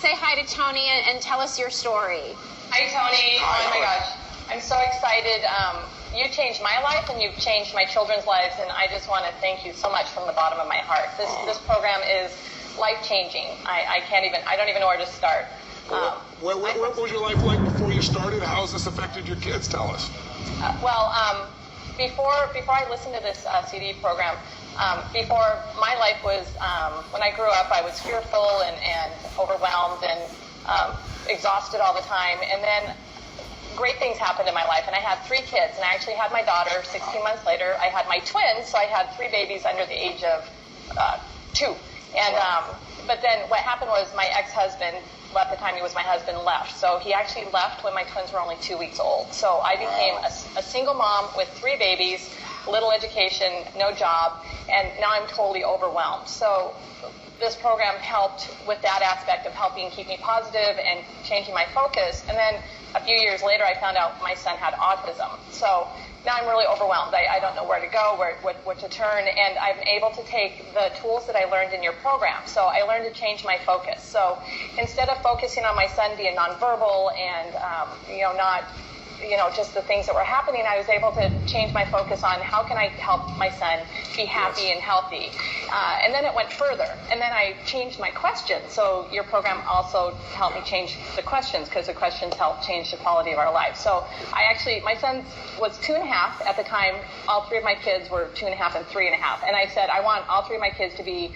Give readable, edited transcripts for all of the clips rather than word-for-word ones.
say hi to Tony and tell us your story. Hi, Tony. Oh, my gosh. I'm so excited. You changed my life, and you've changed my children's lives, and I just want to thank you so much from the bottom of my heart. This program is life-changing. I don't even know where to start. What was your life like before you started? How has this affected your kids? Tell us. Before I listened to this CD program, before my life was, when I grew up, I was fearful and overwhelmed and exhausted all the time. And then great things happened in my life, and I had 3 kids, and I actually had my daughter 16 months later. I had my twins, so I had 3 babies under the age of 2. And but then what happened was my ex-husband, at the time he was my husband, left. So he actually left when my twins were only 2 weeks old. So I became a single mom with 3 babies, little education, no job, and now I'm totally overwhelmed. So this program helped with that aspect of helping keep me positive and changing my focus. And then a few years later, I found out my son had autism. So now I'm really overwhelmed. I don't know where to go, what to turn, and I'm able to take the tools that I learned in your program. So I learned to change my focus. So instead of focusing on my son being nonverbal and not just the things that were happening, I was able to change my focus on how can I help my son be happy and healthy. And then it went further. And then I changed my questions. So your program also helped me change the questions, because the questions help change the quality of our life. So my son was 2.5 at the time. All 3 of my kids were 2.5 and 3.5. And I said, I want all 3 of my kids to be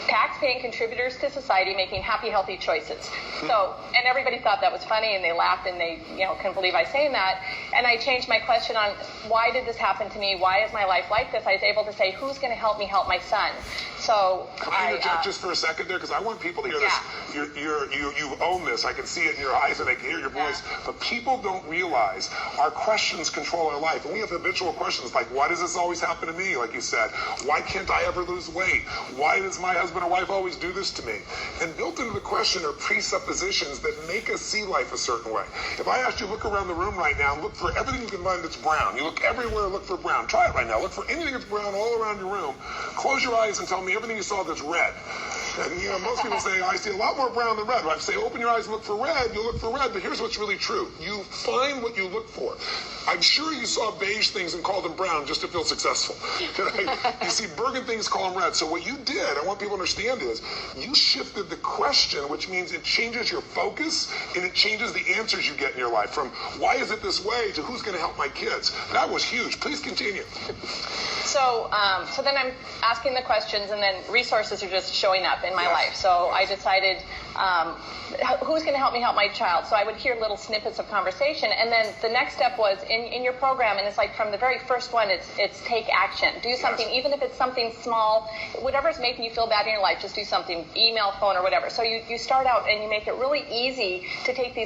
tax-paying contributors to society, making happy, healthy choices. So, and everybody thought that was funny, and they laughed, and they, couldn't believe I saying that. And I changed my question on why did this happen to me? Why is my life like this? I was able to say, who's going to help me help my son? So can I interject just for a second there? Because I want people to hear this. You own this. I can see it in your eyes and I can hear your voice. But people don't realize our questions control our life. And we have habitual questions like, why does this always happen to me? Like you said, why can't I ever lose weight? Why does my husband or wife always do this to me? And built into the question are presuppositions that make us see life a certain way. If I asked you to look around the room right now and look for everything you can find that's brown. You look everywhere, look for brown. Try it right now. Look for anything that's brown all around your room. Close your eyes and tell me everything you saw that's red. And most people say, I see a lot more brown than red. If I say, open your eyes and look for red, you'll look for red. But here's what's really true. You find what you look for. I'm sure you saw beige things and called them brown just to feel successful. You see burgundy things, call them red. So what you did, I want people to understand is, you shifted the question, which means it changes your focus and it changes the answers you get in your life. From why is it this way to who's going to help my kids. That was huge. Please continue. So then I'm asking the questions, and then resources are just showing up in my life. So I decided, who's going to help me help my child? So I would hear little snippets of conversation, and then the next step was in your program, and it's like from the very first one, it's take action. Do something, even if it's something small, whatever's making you feel bad in your life, just do something, email, phone, or whatever. So you start out and you make it really easy to take these